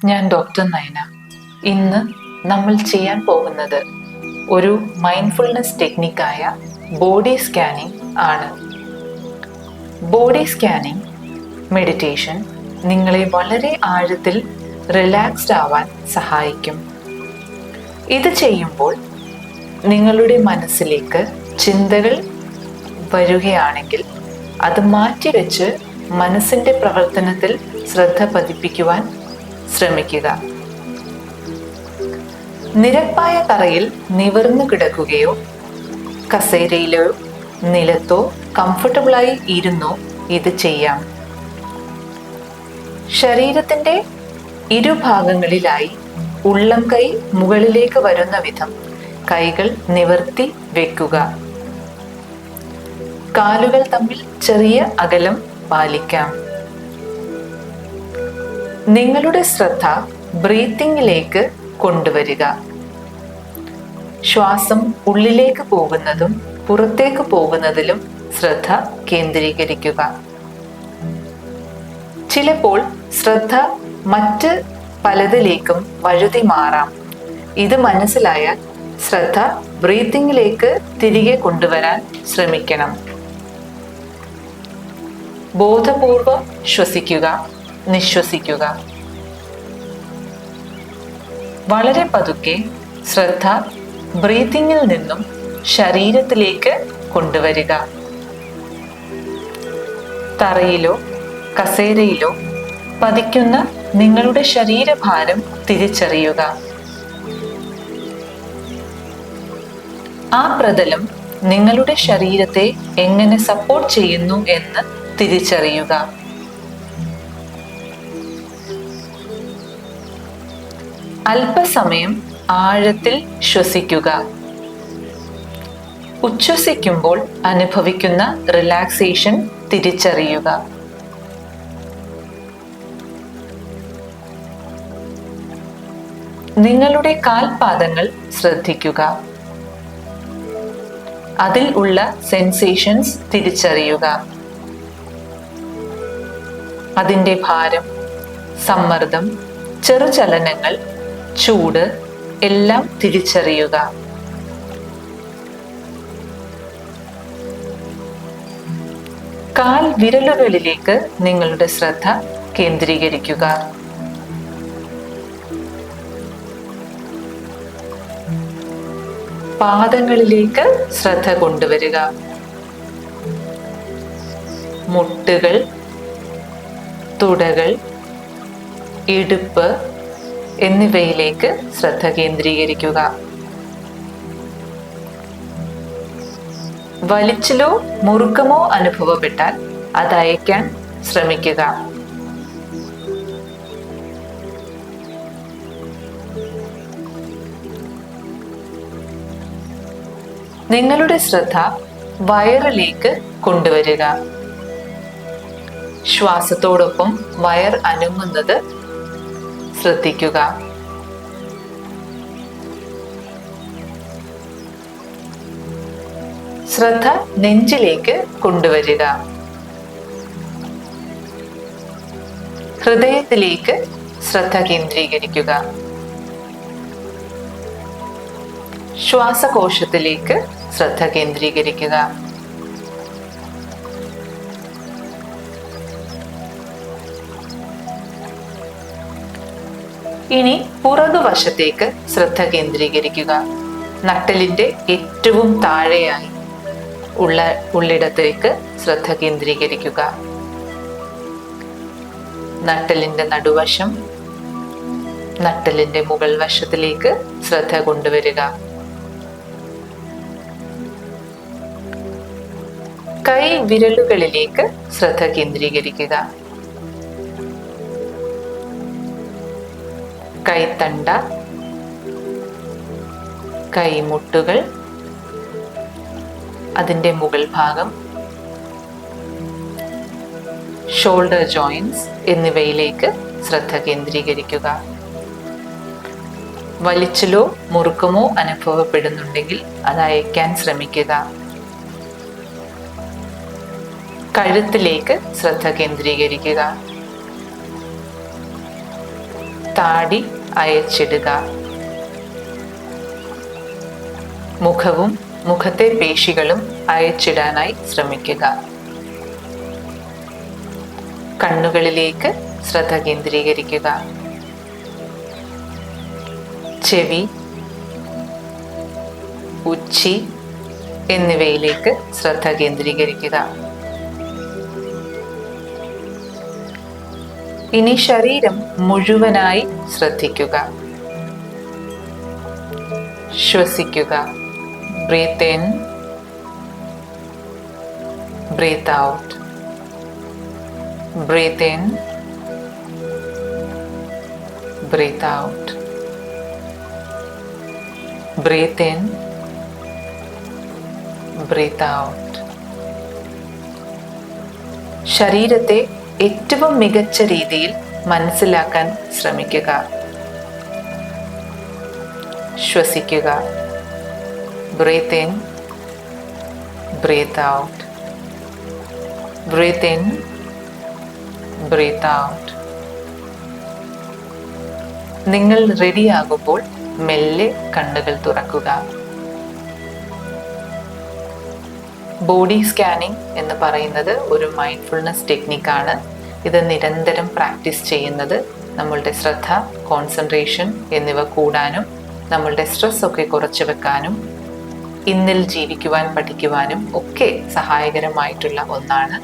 ഞാൻ ഡോക്ടർ നയന. ഇന്ന് നമ്മൾ ചെയ്യാൻ പോകുന്നത് ഒരു മൈൻഡ്ഫുൾനെസ് ടെക്നിക്കായ ബോഡി സ്കാനിംഗ് ആണ്. ബോഡി സ്കാനിംഗ് മെഡിറ്റേഷൻ നിങ്ങളെ വളരെ ആഴത്തിൽ റിലാക്സ്ഡ് ആവാൻ സഹായിക്കും. ഇത് ചെയ്യുമ്പോൾ നിങ്ങളുടെ മനസ്സിലേക്ക് ചിന്തകൾ വരികയാണെങ്കിൽ അത് മാറ്റിവെച്ച് മനസ്സിൻ്റെ പ്രവർത്തനത്തിൽ ശ്രദ്ധ പതിപ്പിക്കുവാൻ ശ്രമിക്കുക. നിരപ്പായ തറയിൽ നിവർന്നു കിടക്കുകയോ കസേരയിലോ നിലത്തോ കംഫർട്ടബിളായി ഇരുന്നോ ഇത് ചെയ്യാം. ശരീരത്തിൻ്റെ ഇരുഭാഗങ്ങളിലായി ഉള്ളം കൈ മുകളിലേക്ക് വരുന്ന വിധം കൈകൾ നിവർത്തി വെക്കുക. കാലുകൾ തമ്മിൽ ചെറിയ അകലം പാലിക്കാം. നിങ്ങളുടെ ശ്രദ്ധ ബ്രീത്തിങ്ങിലേക്ക് കൊണ്ടുവരിക. ശ്വാസം ഉള്ളിലേക്ക് പോകുന്നതും പുറത്തേക്ക് പോകുന്നതിലും ശ്രദ്ധ കേന്ദ്രീകരിക്കുക. ചിലപ്പോൾ ശ്രദ്ധ മറ്റ് പലതിലേക്കും വഴുതി മാറാം. ഇത് മനസ്സിലായാൽ ശ്രദ്ധ ബ്രീത്തിങ്ങിലേക്ക് തിരികെ കൊണ്ടുവരാൻ ശ്രമിക്കണം. ബോധപൂർവം ശ്വസിക്കുക, നിശ്വസിക്കുക. വളരെ പതുക്കെ ശ്രദ്ധ ബ്രീത്തിങ്ങിൽ നിന്നും ശരീരത്തിലേക്ക് കൊണ്ടുവരിക. തറയിലോ കസേരയിലോ പതിക്കുന്ന നിങ്ങളുടെ ശരീരഭാരം തിരിച്ചറിയുക. ആ പ്രതലം നിങ്ങളുടെ ശരീരത്തെ എങ്ങനെ സപ്പോർട്ട് ചെയ്യുന്നു എന്ന് തിരിച്ചറിയുക. അല്പസമയം ആഴത്തിൽ ശ്വസിക്കുക. ഉച്ഛ്വസിക്കുമ്പോൾ അനുഭവിക്കുന്ന റിലാക്സേഷൻ തിരിച്ചറിയുക. നിങ്ങളുടെ കാൽപാദങ്ങൾ ശ്രദ്ധിക്കുക. അതിൽ ഉള്ള സെൻസേഷൻസ് തിരിച്ചറിയുക. അതിൻ്റെ ഭാരം, സമ്മർദ്ദം, ചെറുചലനങ്ങൾ, ചൂട് എല്ലാം തിരിച്ചറിയുക. കാൽ വിരലുകളിലേക്ക് നിങ്ങളുടെ ശ്രദ്ധ കേന്ദ്രീകരിക്കുക. പാദങ്ങളിലേക്ക് ശ്രദ്ധ കൊണ്ടുവരിക. മുട്ടുകൾ, തുടകൾ, ഇടുപ്പ് എന്നിവയിലേക്ക് ശ്രദ്ധ കേന്ദ്രീകരിക്കുക. വലിച്ചിലോ മുറുക്കമോ അനുഭവപ്പെട്ടാൽ അത് അയക്കാൻ ശ്രമിക്കുക. നിങ്ങളുടെ ശ്രദ്ധ വയറിലേക്ക് കൊണ്ടുവരിക. ശ്വാസത്തോടൊപ്പം വയർ അനങ്ങുന്നത് ശ്രദ്ധിക്കുക. ശ്രദ്ധ നെഞ്ചിലേക്ക് കൊണ്ടുവരിക. ഹൃദയത്തിലേക്ക് ശ്രദ്ധ കേന്ദ്രീകരിക്കുക. ശ്വാസകോശത്തിലേക്ക് ശ്രദ്ധ കേന്ദ്രീകരിക്കുക. ഇനി പുറകുവശത്തേക്ക് ശ്രദ്ധ കേന്ദ്രീകരിക്കുക. നട്ടെല്ലിന്റെ ഏറ്റവും താഴെയായി ഉള്ളിടത്തേക്ക് ശ്രദ്ധ കേന്ദ്രീകരിക്കുക. നട്ടെല്ലിന്റെ നടുവശം, നട്ടെല്ലിന്റെ മുകൾ വശത്തിലേക്ക് ശ്രദ്ധ കൊണ്ടുവരിക. കൈ വിരലുകളിലേക്ക് ശ്രദ്ധ കേന്ദ്രീകരിക്കുക. കൈത്തണ്ട, കൈമുട്ടുകൾ, അതിൻ്റെ മുകൾ ഭാഗം, ഷോൾഡർ ജോയിൻസ് എന്നിവയിലേക്ക് ശ്രദ്ധ കേന്ദ്രീകരിക്കുക. വലിച്ചിലോ മുറുക്കമോ അനുഭവപ്പെടുന്നുണ്ടെങ്കിൽ അത് അയക്കാൻ ശ്രമിക്കുക. കഴുത്തിലേക്ക് ശ്രദ്ധ കേന്ദ്രീകരിക്കുക. താടി അയച്ചിടുക. മുഖവും മുഖത്തെ പേശികളും അയച്ചിടാനായി ശ്രമിക്കുക. കണ്ണുകളിലേക്ക് ശ്രദ്ധ കേന്ദ്രീകരിക്കുക. ചെവി, ഉച്ചി എന്നിവയിലേക്ക് ശ്രദ്ധ കേന്ദ്രീകരിക്കുക. ഇനി ശരീരം മുഴുവനായി ശ്രദ്ധിക്കുക. ശ്വസിക്കുക. Breathe in, breathe out. Breathe in, breathe out. Breathe in, breathe out. ശരീരത്തെ ഏറ്റവും മികച്ച രീതിയിൽ മനസ്സിലാക്കാൻ ശ്രമിക്കുക. ശ്വസിക്കുക. Breathe in, breathe out. Breathe in, breathe out. നിങ്ങൾ റെഡിയാകുമ്പോൾ മെല്ലെ കണ്ണുകൾ തുറക്കുക. ബോഡി സ്കാനിംഗ് എന്ന് പറയുന്നത് ഒരു മൈൻഡ്ഫുൾനെസ് ടെക്നിക്കാണ്. ഇത് നിരന്തരം പ്രാക്ടീസ് ചെയ്യുന്നത് നമ്മളുടെ ശ്രദ്ധ, കോൺസെൻട്രേഷൻ എന്നിവ കൂടാനും നമ്മളുടെ സ്ട്രെസ് ഒക്കെ കുറച്ചു വെക്കാനും ഇന്നിൽ ജീവിക്കുവാൻ പഠിക്കുവാനും ഒക്കെ സഹായകരമായിട്ടുള്ള ഒന്നാണ്.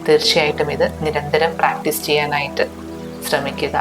തീർച്ചയായിട്ടും ഇത് നിരന്തരം പ്രാക്ടീസ് ചെയ്യാനായിട്ട് ശ്രമിക്കുക.